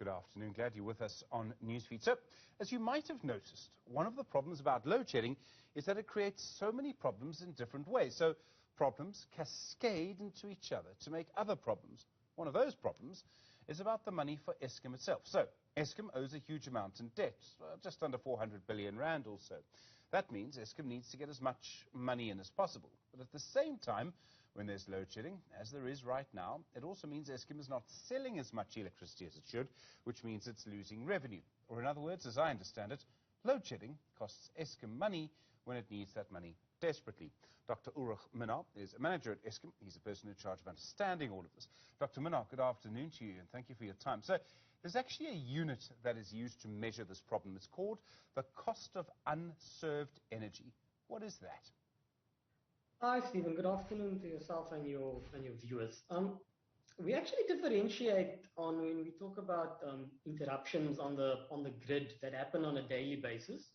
Good afternoon. Glad you're with us on Newsfeed. So, as you might have noticed, one of the problems about load shedding is that it creates so many problems in different ways. So, problems cascade into each other to make other problems. One of those problems is about the money for Eskom itself. So, Eskom owes a huge amount in debt, just under 400 billion rand or so. That means Eskom needs to get as much money in as possible. But at the same time, when there's load shedding, as there is right now, it also means Eskom is not selling as much electricity as it should, which means it's losing revenue. Or in other words, as I understand it, load shedding costs Eskom money when it needs that money desperately. Dr. Ulrich Minaar is a manager at Eskom. He's the person in charge of understanding all of this. Dr. Minaar, good afternoon to you, and thank you for your time. So, there's actually a unit that is used to measure this problem. It's called the cost of unserved energy. What is that? Hi, Stephen. Good afternoon to yourself and your viewers. We actually differentiate on when we talk about interruptions on the grid that happen on a daily basis,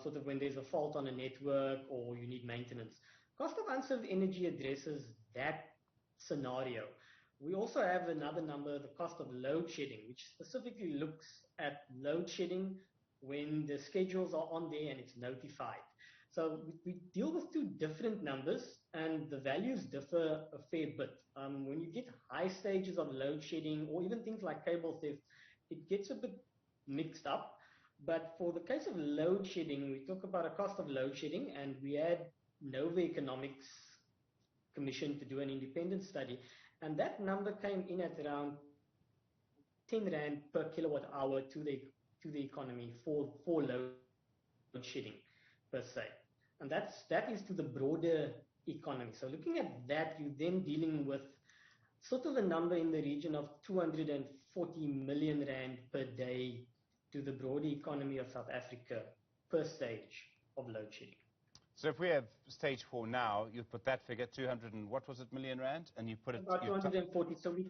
sort of when there's a fault on a network or you need maintenance. Cost of unserved energy addresses that scenario. We also have another number, the cost of load shedding, which specifically looks at load shedding when the schedules are on there and it's notified. So we deal with two different numbers and the values differ a fair bit. When you get high stages of load shedding or even things like cable theft, it gets a bit mixed up. But for the case of load shedding, we talk about a cost of load shedding, and we had Nova Economics Commission to do an independent study, and that number came in at around 10 rand per kilowatt hour to the economy for load shedding per se. And that is to the broader economy. So looking at that, you're then dealing with sort of a number in the region of 240 million rand per day to the broader economy of South Africa per stage of load shedding. So if we have stage 4 now, you put that figure, 200 and what was it, million rand? And you put it... About 240, so we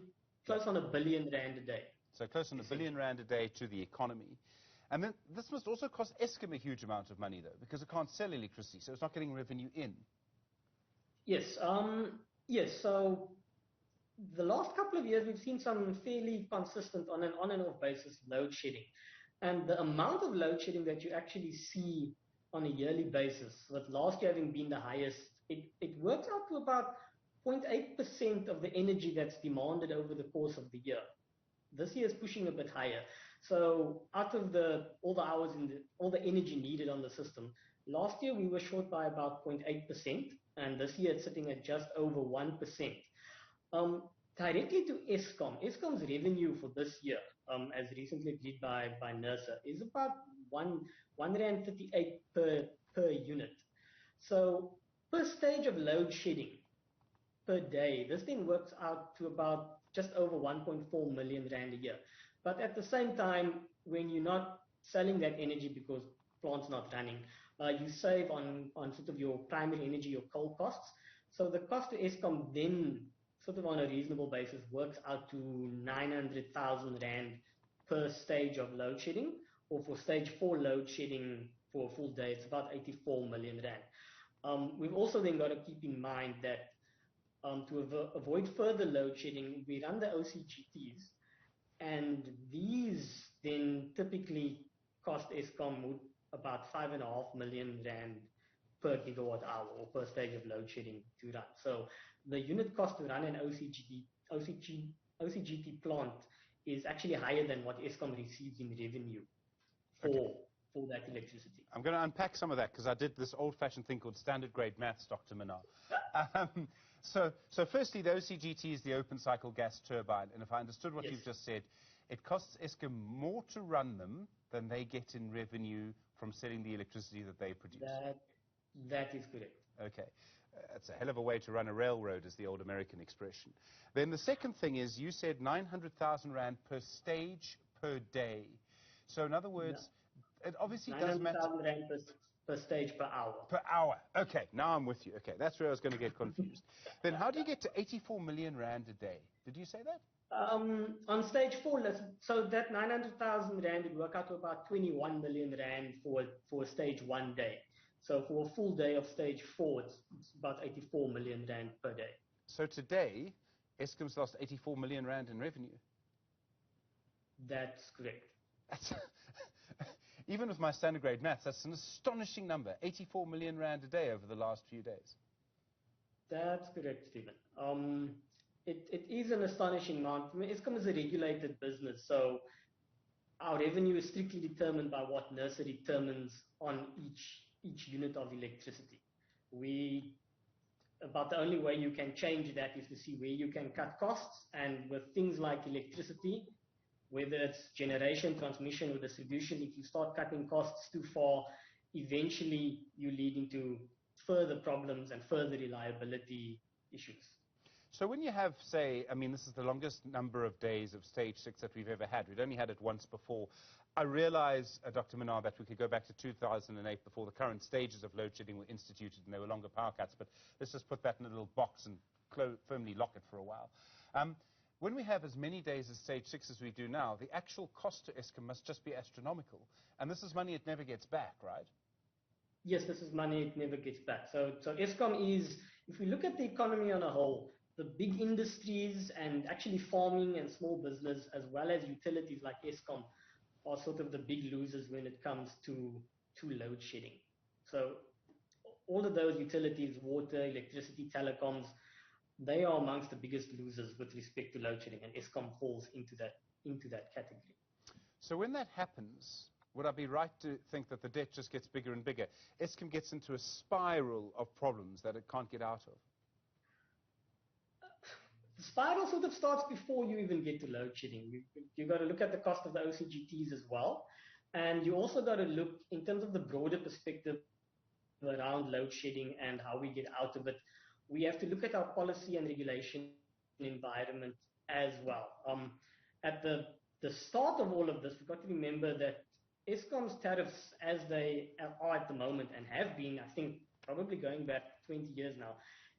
close on R1 billion a day. So close on R1 billion a day to the economy. And then this must also cost Eskom a huge amount of money, though, because it can't sell electricity, so it's not getting revenue in. Yes, yes. So the last couple of years, we've seen some fairly consistent on and off basis load shedding. And the amount of load shedding that you actually see on a yearly basis, with last year having been the highest, it works out to about 0.8% of the energy that's demanded over the course of the year. This year is pushing a bit higher. So out of all the hours all the energy needed on the system, last year we were short by about 0.8%, and this year it's sitting at just over 1%. Directly to Eskom, Eskom's revenue for this year, as recently agreed by NERSA, is about 1.38 per unit. So per stage of load shedding per day, this thing works out to about just over 1.4 million rand a year. But at the same time, when you're not selling that energy because plant's not running, you save on sort of your primary energy, your coal costs. So the cost to Eskom then, sort of on a reasonable basis, works out to 900,000 rand per stage of load shedding, or for stage 4 load shedding for a full day, it's about 84 million rand. We've also then got to keep in mind that to avoid further load shedding, we run the OCGTs, and these then typically cost Eskom about 5.5 million rand per gigawatt hour or per stage of load shedding to run. So the unit cost to run an OCGT plant is actually higher than what Eskom receives in revenue for that electricity. I'm going to unpack some of that because I did this old-fashioned thing called standard grade maths, Dr. Minaar. So firstly, the OCGT is the open cycle gas turbine, and if I understood what you've just said, it costs Eskom more to run them than they get in revenue from selling the electricity that they produce. That is correct. Okay. That's a hell of a way to run a railroad, is the old American expression. Then the second thing is, you said 900,000 rand per stage per day. So in other words, it obviously does matter. 900,000 rand per stage per hour. Per hour. Okay, now I'm with you. Okay, that's where I was going to get confused. Then how do you get to 84 million rand a day? Did you say that? On stage 4, so that 900,000 rand would work out to about 21 million rand for stage 1 day. So for a full day of stage 4, it's about 84 million rand per day. So today, Eskom's lost 84 million rand in revenue. That's correct. That's even with my standard grade maths, that's an astonishing number, 84 million rand a day over the last few days. That's correct, Stephen. It is an astonishing amount. I mean, Eskom is a regulated business, so our revenue is strictly determined by what NERSA determines on each unit of electricity. About the only way you can change that is to see where you can cut costs, and with things like electricity, whether it's generation, transmission, or distribution, if you start cutting costs too far, eventually you lead into further problems and further reliability issues. So when you have, say, I mean, this is the longest number of days of stage 6 that we've ever had. We'd only had it once before. I realize, Dr. Minaar, that we could go back to 2008 before the current stages of load shedding were instituted and there were longer power cuts, but let's just put that in a little box and firmly lock it for a while. When we have as many days as stage 6 as we do now, the actual cost to Eskom must just be astronomical. And this is money it never gets back, right? Yes, this is money it never gets back. So Eskom is, if we look at the economy on a whole, the big industries and actually farming and small business, as well as utilities like Eskom, are sort of the big losers when it comes to load shedding. So all of those utilities, water, electricity, telecoms, they are amongst the biggest losers with respect to load shedding, and Eskom falls into that category. So when that happens, would I be right to think that the debt just gets bigger and bigger? Eskom gets into a spiral of problems that it can't get out of. The spiral sort of starts before you even get to load shedding. You've got to look at the cost of the OCGTs as well. And you also got to look in terms of the broader perspective around load shedding and how we get out of it. We have to look at our policy and regulation environment as well. At the start of all of this, we've got to remember that Eskom's tariffs, as they are at the moment and have been, I think, probably going back 20 years now,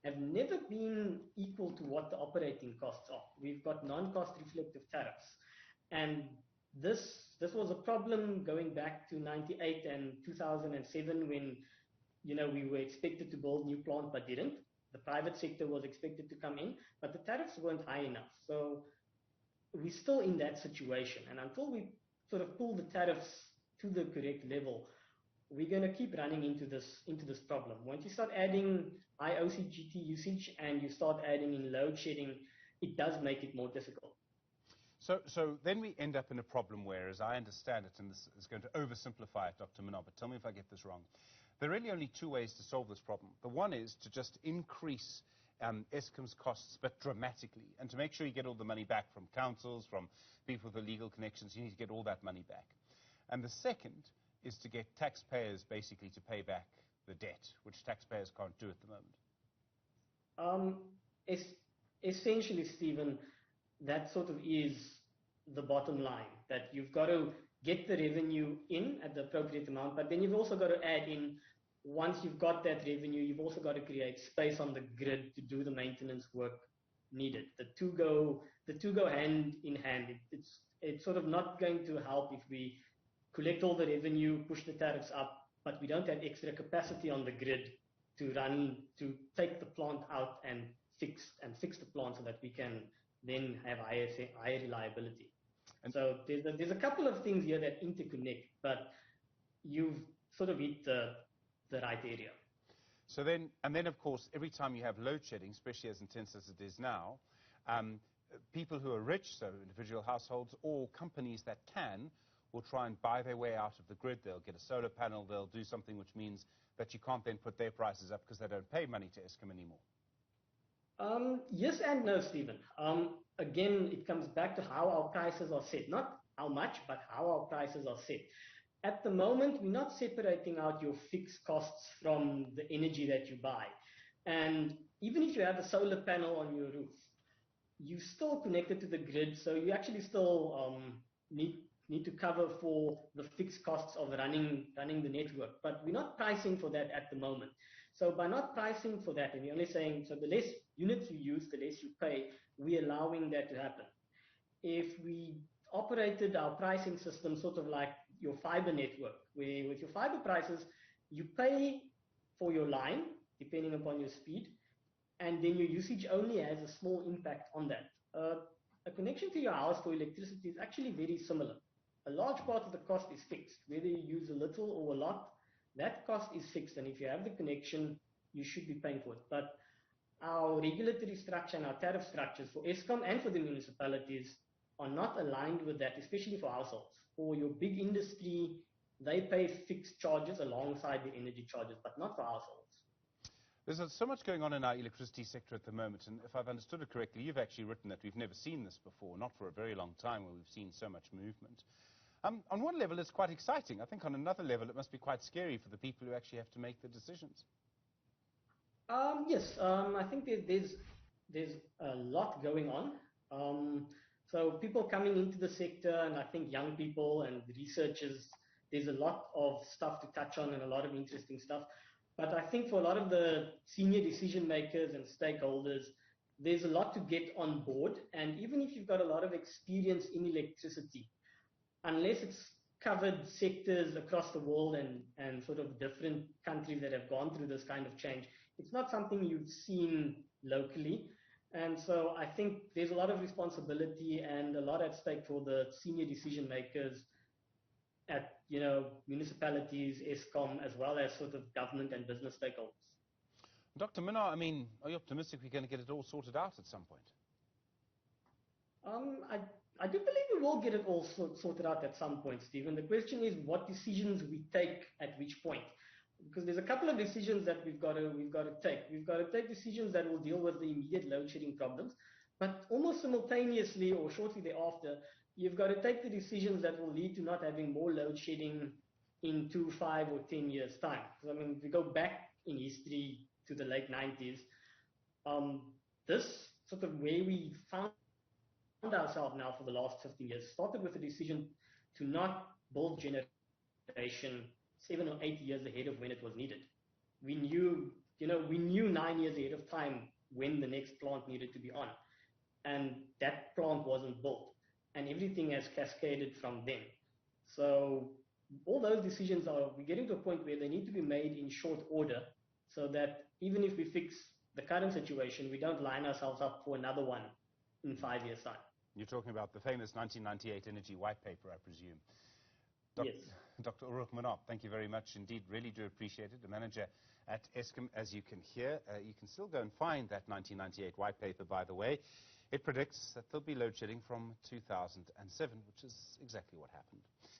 have never been equal to what the operating costs are. We've got non-cost reflective tariffs. And this was a problem going back to 98 and 2007 when, we were expected to build new plant but didn't. The private sector was expected to come in, but the tariffs weren't high enough. So we're still in that situation. And until we sort of pull the tariffs to the correct level, we're going to keep running into this problem. Once you start adding high OCGT usage and you start adding in load shedding, it does make it more difficult. So then we end up in a problem where, as I understand it, and this is going to oversimplify it, Dr. Minaar, but tell me if I get this wrong. There are really only two ways to solve this problem. The one is to just increase Eskom's costs, but dramatically, and to make sure you get all the money back from councils, from people with illegal connections. You need to get all that money back. And the second is to get taxpayers basically to pay back the debt, which taxpayers can't do at the moment. Essentially, Stephen, that sort of is the bottom line, that you've got to get the revenue in at the appropriate amount, but then you've also got to add in, once you've got that revenue, you've also got to create space on the grid to do the maintenance work needed. The two go hand in hand. It's sort of not going to help if we collect all the revenue, push the tariffs up, but we don't have extra capacity on the grid to take the plant out and fix the plant so that we can then have higher reliability. And so there's a couple of things here that interconnect, but you've sort of hit the right area. So then of course, every time you have load shedding, especially as intense as it is now, people who are rich, so individual households or companies that will try and buy their way out of the grid. They'll get a solar panel, they'll do something which means that you can't then put their prices up because they don't pay money to Eskom anymore. Yes and no, Stephen. Again, it comes back to how our prices are set. Not how much, but how our prices are set. At the moment, we're not separating out your fixed costs from the energy that you buy. And even if you have a solar panel on your roof, you're still connected to the grid, so you actually still need to cover for the fixed costs of running the network. But we're not pricing for that at the moment. So by not pricing for that, and we're only saying, so the less units you use, the less you pay, we're allowing that to happen. If we operated our pricing system sort of like your fiber network, where with your fiber prices, you pay for your line, depending upon your speed, and then your usage only has a small impact on that. a connection to your house for electricity is actually very similar. A large part of the cost is fixed. Whether you use a little or a lot, that cost is fixed. And if you have the connection, you should be paying for it. But our regulatory structure and our tariff structures for Eskom and for the municipalities are not aligned with that, especially for households. For your big industry, they pay fixed charges alongside the energy charges, but not for households. There's so much going on in our electricity sector at the moment, and if I've understood it correctly, you've actually written that we've never seen this before, not for a very long time, where we've seen so much movement. On one level, it's quite exciting. I think on another level, it must be quite scary for the people who actually have to make the decisions. Yes, I think there's a lot going on. So people coming into the sector, and I think young people and researchers, there's a lot of stuff to touch on and a lot of interesting stuff. But I think for a lot of the senior decision makers and stakeholders, there's a lot to get on board. And even if you've got a lot of experience in electricity, unless it's covered sectors across the world and sort of different countries that have gone through this kind of change, it's not something you've seen locally. And so I think there's a lot of responsibility and a lot at stake for the senior decision makers at, municipalities, Eskom, as well as sort of government and business stakeholders. Dr. Minaar, are you optimistic we're going to get it all sorted out at some point? I do believe we will get it all sorted out at some point, Stephen. The question is what decisions we take at which point. Because there's a couple of decisions that we've got to take. We've got to take decisions that will deal with the immediate load shedding problems, but almost simultaneously or shortly thereafter, you've got to take the decisions that will lead to not having more load shedding in 2, 5, or 10 years' time. Because, if we go back in history to the late 90s, this sort of where we found ourselves now for the last 15 years started with a decision to not build generation 7 or 8 years ahead of when it was needed. We knew 9 years ahead of time when the next plant needed to be on. And that plant wasn't built. And everything has cascaded from then. So all those decisions we're getting to a point where they need to be made in short order so that even if we fix the current situation, we don't line ourselves up for another one in 5 years' time. You're talking about the famous 1998 Energy White Paper, I presume. Yes. Dr. Ulrich Minaar, thank you very much indeed. Really do appreciate it. The manager at Eskom, as you can hear. You can still go and find that 1998 White Paper, by the way. It predicts that there'll be load shedding from 2007, which is exactly what happened.